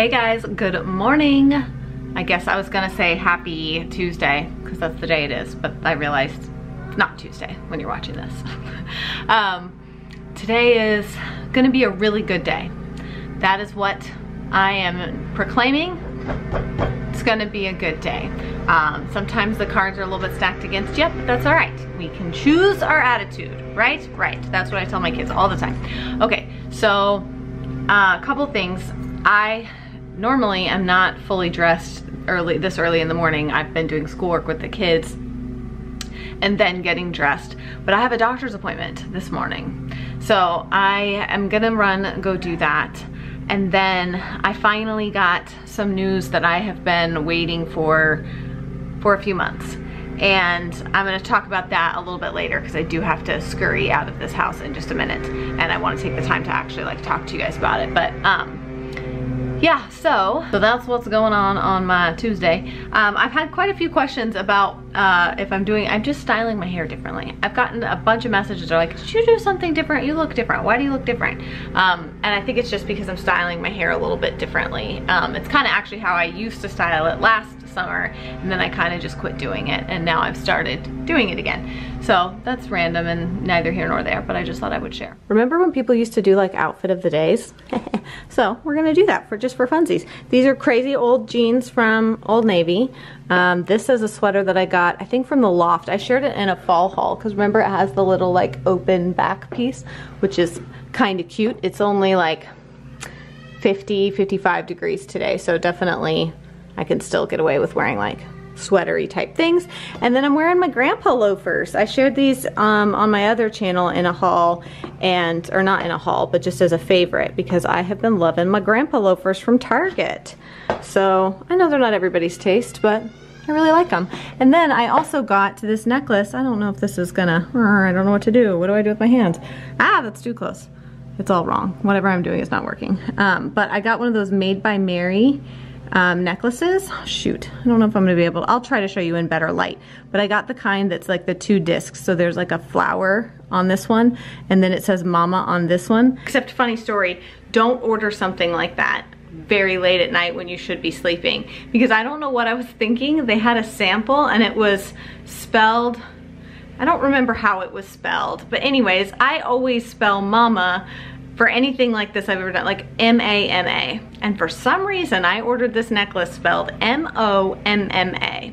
Hey guys, good morning. I guess I was gonna say happy Tuesday because that's the day it is, but I realized it's not Tuesday when you're watching this. Today is gonna be a really good day. That is what I am proclaiming. It's gonna be a good day. Sometimes the cards are a little bit stacked against you, but that's all right. We can choose our attitude, right? Right, that's what I tell my kids all the time. Okay, so a couple things. I normally am not fully dressed this early in the morning. I've been doing schoolwork with the kids and then getting dressed, but I have a doctor's appointment this morning. So I am gonna go do that. And then I finally got some news that I have been waiting for a few months. And I'm gonna talk about that a little bit later because I do have to scurry out of this house in just a minute. And I wanna take the time to actually like talk to you guys about it. But yeah, so that's what's going on my Tuesday. I've had quite a few questions about if I'm just styling my hair differently. I've gotten a bunch of messages that are like, did you do something different? You look different. Why do you look different? And I think it's just because I'm styling my hair a little bit differently. It's kind of actually how I used to style it last summer, and then I kind of just quit doing it, and now I've started doing it again. So that's random and neither here nor there, but I just thought I would share. Remember when people used to do like outfit of the days? So we're gonna do that just for funsies. These are crazy old jeans from Old Navy. This is a sweater that I got, I think from the Loft. I shared it in a fall haul because remember it has the little like open back piece, which is kind of cute. It's only like 55 degrees today, so definitely I can still get away with wearing like sweatery type things. And then I'm wearing my grandpa loafers. I shared these on my other channel in a haul, or not in a haul, but just as a favorite because I have been loving my grandpa loafers from Target. So I know they're not everybody's taste, but I really like them. And then I also got this necklace. I don't know if this is gonna, I don't know what to do. What do I do with my hands? Ah, that's too close. It's all wrong. Whatever I'm doing is not working. But I got one of those Made by Mary necklaces. Shoot, I don't know if I'm gonna be able to, I'll try to show you in better light, but I got the kind that's like the 2 discs, so there's like a flower on this one and then it says mama on this one. Except funny story, don't order something like that very late at night when you should be sleeping, because I don't know what I was thinking. They had a sample and it was spelled, I don't remember how it was spelled, but anyways, I always spell mama for anything like this I've ever done, like M-A-M-A. And for some reason, I ordered this necklace spelled M-O-M-M-A.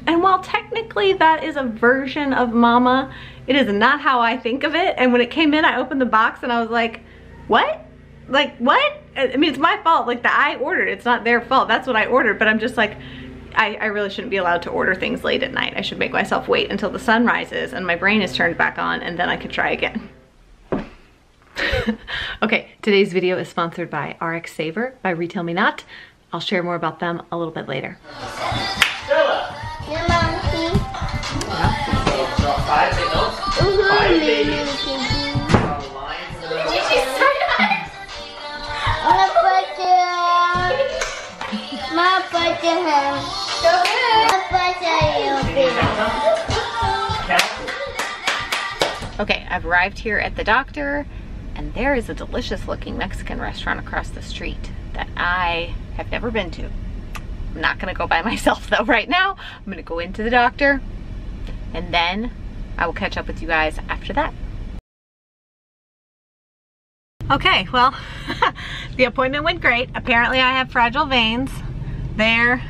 And while technically that is a version of mama, it is not how I think of it. And when it came in, I opened the box and I was like, what? Like, what? I mean, it's my fault, like that I ordered, it's not their fault. That's what I ordered, but I'm just like, I really shouldn't be allowed to order things late at night. I should make myself wait until the sun rises and my brain is turned back on and then I could try again. Okay, today's video is sponsored by RX Saver by Retail Me Not. I'll share more about them a little bit later. Stella! Your monkey. So 5 signals. 5 babies. Did you just say that? My butter has. Go ahead. Okay, I've arrived here at the doctor, and there is a delicious looking Mexican restaurant across the street that I have never been to. I'm not gonna go by myself though right now. I'm gonna go into the doctor and then I will catch up with you guys after that. Okay, well, the appointment went great. Apparently I have fragile veins there,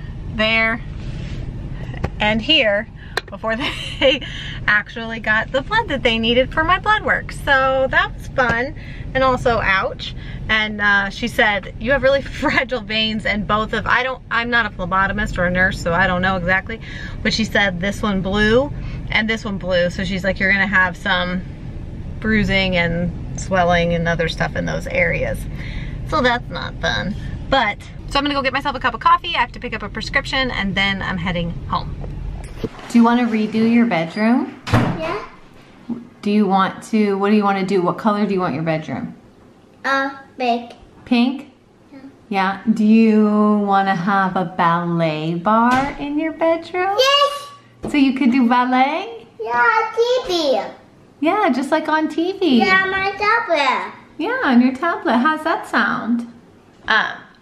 and here before they actually got the blood that they needed for my blood work. So that was fun, and also ouch. And she said, you have really fragile veins, and both of, I'm not a phlebotomist or a nurse, so I don't know exactly, but she said this one blew and this one blew. So she's like, you're gonna have some bruising and swelling and other stuff in those areas. So that's not fun. But, so I'm gonna go get myself a cup of coffee. I have to pick up a prescription and then I'm heading home. Do you want to redo your bedroom? Yeah. Do you want to, what do you want to do? What color do you want your bedroom? Big. Pink? Yeah. Yeah. Do you want to have a ballet bar in your bedroom? Yes. So you could do ballet? Yeah, TV. Yeah, just like on TV. Yeah, my tablet. Yeah, on your tablet. How's that sound?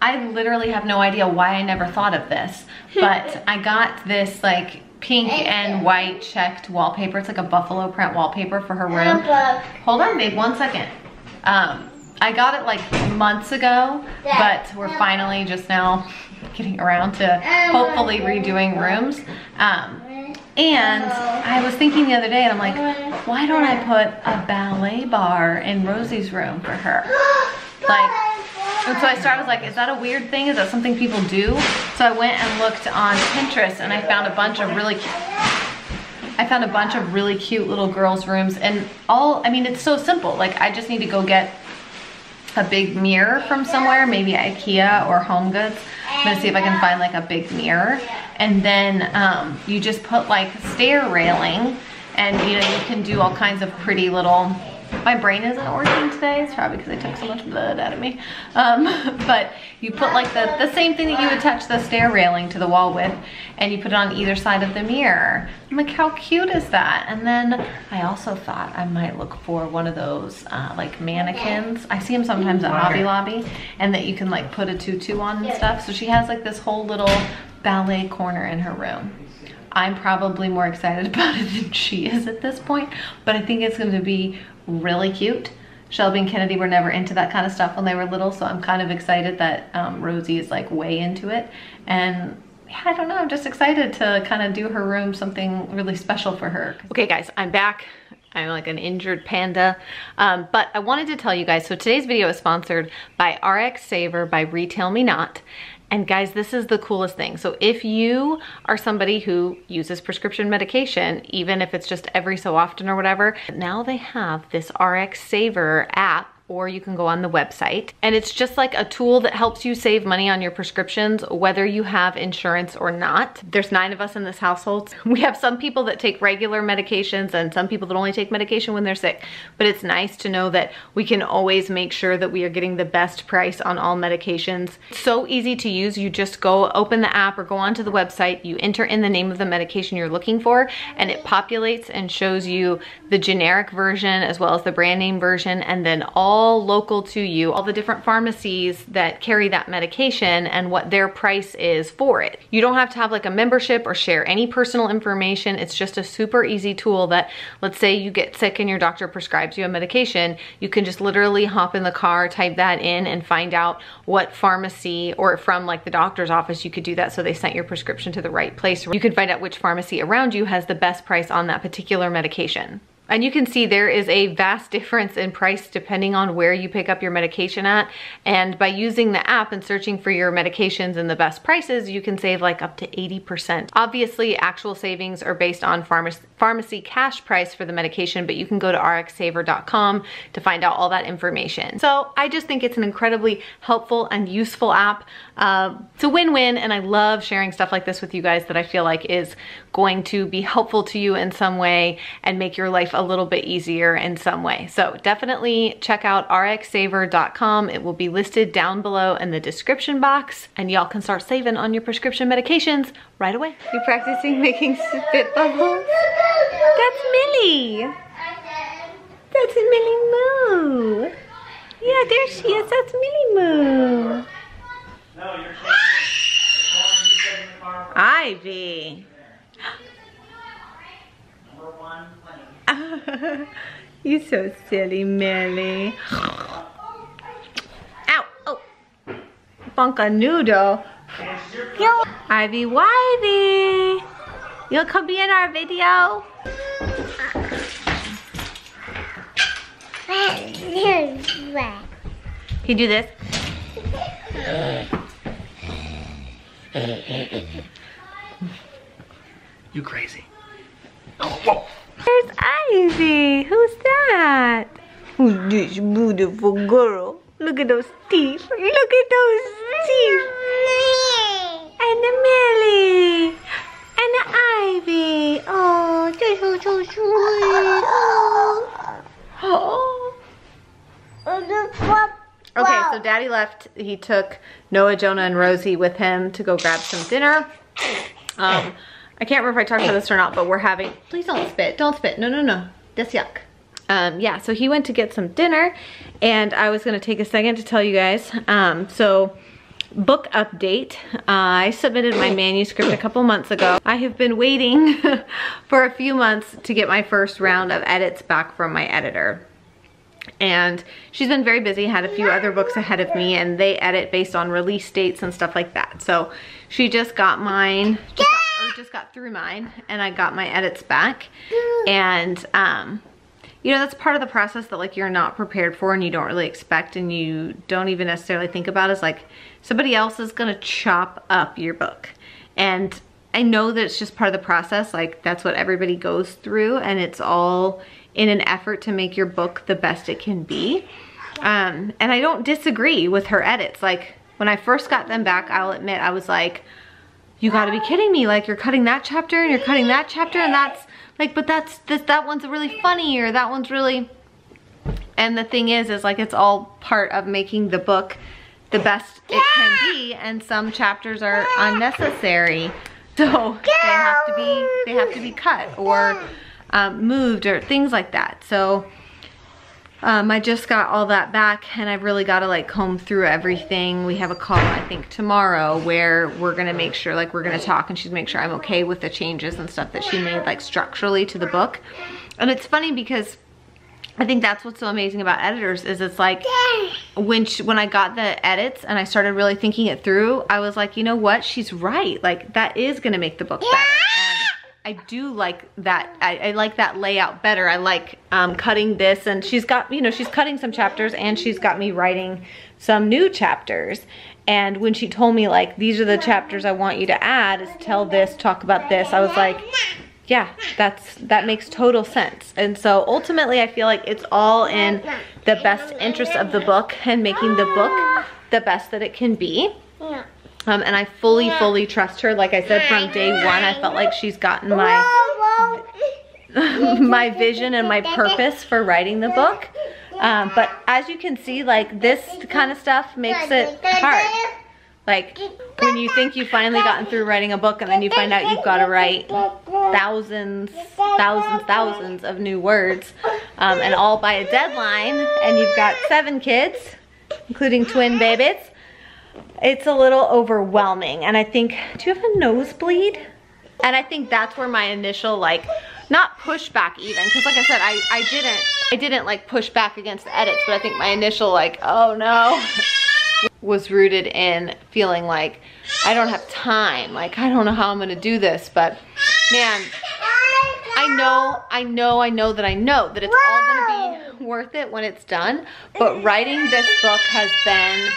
I literally have no idea why I never thought of this, but I got this like pink and white checked wallpaper. It's like a buffalo print wallpaper for her room. Hold on, babe, 1 second. I got it like months ago, but we're finally just now getting around to hopefully redoing rooms. And I was thinking the other day, and I'm like, why don't I put a ballet bar in Rosie's room for her? Like, and so I started like, is that a weird thing? Is that something people do? So I went and looked on Pinterest, and I found a bunch of really cute little girls' rooms, and I mean, it's so simple. Like, I just need to go get a big mirror from somewhere, maybe IKEA or Home Goods. I'm gonna see if I can find like a big mirror. And then you just put like stair railing, and you know, you can do all kinds of pretty little, my brain isn't working today. It's probably because I took so much blood out of me. But you put like the same thing that you attach the stair railing to the wall with, and you put it on either side of the mirror. I'm like, how cute is that? And then I also thought I might look for one of those like mannequins. I see them sometimes at Hobby Lobby, and that you can like put a tutu on and stuff. So she has like this whole little ballet corner in her room. I'm probably more excited about it than she is at this point, but I think it's going to be really cute. Shelby and Kennedy were never into that kind of stuff when they were little, so I'm kind of excited that Rosie is like way into it. And yeah, I don't know, I'm just excited to kind of do her room something really special for her. Okay guys, I'm back. I'm like an injured panda, but I wanted to tell you guys, so today's video is sponsored by RX Saver by Retail Me Not. And guys, this is the coolest thing. So if you are somebody who uses prescription medication, even if it's just every so often or whatever, now they have this RX Saver app, or you can go on the website, and it's just like a tool that helps you save money on your prescriptions, whether you have insurance or not. There's 9 of us in this household. We have some people that take regular medications and some people that only take medication when they're sick, but it's nice to know that we can always make sure that we are getting the best price on all medications. It's so easy to use. You just go open the app or go onto the website, you enter in the name of the medication you're looking for, and it populates and shows you the generic version as well as the brand name version, and then all local to you, all the different pharmacies that carry that medication and what their price is for it. You don't have to have like a membership or share any personal information. It's just a super easy tool that, let's say you get sick and your doctor prescribes you a medication, you can just literally hop in the car, type that in, and find out what pharmacy, or from like the doctor's office, you could do that so they sent your prescription to the right place. You can find out which pharmacy around you has the best price on that particular medication. And you can see there is a vast difference in price depending on where you pick up your medication at. And by using the app and searching for your medications and the best prices, you can save like up to 80%. Obviously, actual savings are based on pharmacy cash price for the medication, but you can go to rxsaver.com to find out all that information. So I just think it's an incredibly helpful and useful app. It's a win-win, and I love sharing stuff like this with you guys that I feel like is going to be helpful to you in some way and make your life a little bit easier in some way. So definitely check out rxsaver.com. It will be listed down below in the description box, and y'all can start saving on your prescription medications right away. You practicing making spit bubbles? That's Millie. That's Millie Moo. Yeah, there she is. That's Millie Moo. No, you're changing the car. Ivy. Number 1 playing. You so silly, Millie. Ow! Oh, Bunka noodle. Ivy Wivy, you'll come be in our video. Can you do this? You crazy. Oh, whoa. There's Ivy. Who's that? Who's this beautiful girl? Look at those teeth. Look at those teeth. And the Millie. And the Ivy. Oh, they're so sweet. Oh. Okay, so Daddy left. He took Noah, Jonah, and Rosie with him to go grab some dinner. I can't remember if I talked about this or not, but we're having, please don't spit, don't spit, no, no, no, that's yuck. Yeah, so he went to get some dinner, and I was gonna take a second to tell you guys. So book update. I submitted my manuscript a couple months ago. I have been waiting for a few months to get my first round of edits back from my editor. And she's been very busy, had a few other books ahead of me, and they edit based on release dates and stuff like that. So she just got mine, just got through mine, and I got my edits back. And you know, that's part of the process that like you're not prepared for and you don't really expect and you don't even necessarily think about, is like somebody else is gonna chop up your book. And I know that it's just part of the process, like that's what everybody goes through, and it's all in an effort to make your book the best it can be. And I don't disagree with her edits. Like when I first got them back, I'll admit I was like, you gotta be kidding me, like you're cutting that chapter and you're cutting that chapter, and that's like, but that one's really funny, or that one's really, and the thing is like it's all part of making the book the best it can be, and some chapters are unnecessary, so they have to be cut or moved or things like that. So I just got all that back, and I've really got to like comb through everything. We have a call I think tomorrow where we're gonna make sure, like we're gonna talk, and she's make sure I'm okay with the changes and stuff that she made like structurally to the book. And it's funny because I think that's what's so amazing about editors, is it's like when I got the edits and I started really thinking it through, I was like, you know what, she's right, like that is gonna make the book better. And I do like that. I like that layout better. I like cutting this, and she's got, you know, she's cutting some chapters and she's got me writing some new chapters. And when she told me like, these are the chapters I want you to add, is tell this, talk about this, I was like, yeah, that makes total sense. And so ultimately I feel like it's all in the best interest of the book and making the book the best that it can be. And I fully trust her. Like I said, from day one, I felt like she's gotten my my vision and my purpose for writing the book. But as you can see, like this kind of stuff makes it hard. Like when you think you've finally gotten through writing a book, and then you find out you've got to write thousands of new words, and all by a deadline, and you've got 7 kids, including twin babies. It's a little overwhelming. And I think, do you have a nosebleed? And I think that's where my initial, like, not pushback even, because like I said, I didn't like push back against the edits, but I think my initial like, oh no, was rooted in feeling like I don't have time, like I don't know how I'm gonna do this. But man, I know that it's all gonna be worth it when it's done. But writing this book has been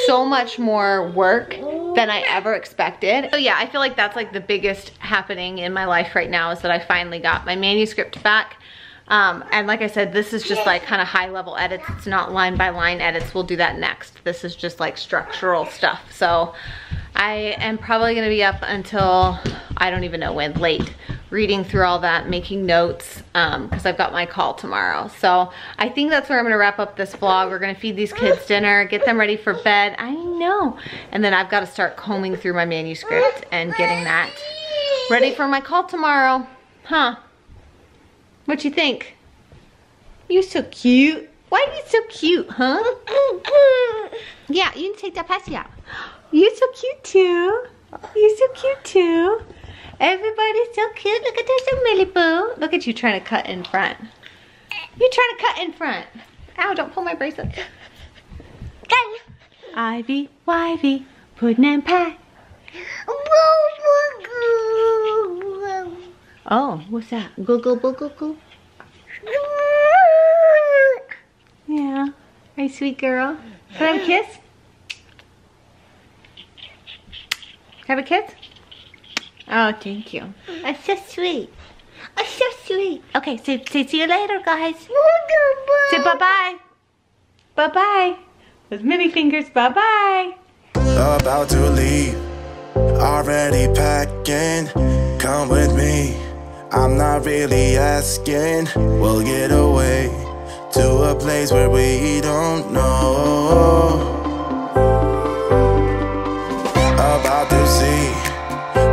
so much more work than I ever expected. So yeah, I feel like that's like the biggest happening in my life right now, is that I finally got my manuscript back. And like I said, this is just like kind of high level edits. It's not line by line edits. We'll do that next. This is just like structural stuff. So I am probably gonna be up until, I don't even know when, late, reading through all that, making notes, because I've got my call tomorrow. So I think that's where I'm gonna wrap up this vlog. We're gonna feed these kids dinner, get them ready for bed. I know. And then I've got to start combing through my manuscript and getting that ready for my call tomorrow. Huh? What you think? You're so cute. Why are you so cute, huh? Yeah, you can take that pussy out. You're so cute too. You're so cute too. Everybody's so cute. Look at this, Millie Boo. Look at you trying to cut in front. You're trying to cut in front. Ow, don't pull my bracelet. Ivy, Wivy, pudding and pie. Oh, what's that? Go, go, go, go, go. Yeah. Are you sweet girl? Can I have a kiss? Have a kiss? Oh, thank you. That's so sweet. Oh, so sweet. Okay, say see you later, guys. Say bye-bye. Bye-bye. With mini fingers, bye-bye. About to leave, already packing. Come with me, I'm not really asking. We'll get away to a place where we don't know. About to see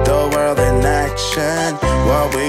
the world in action. What we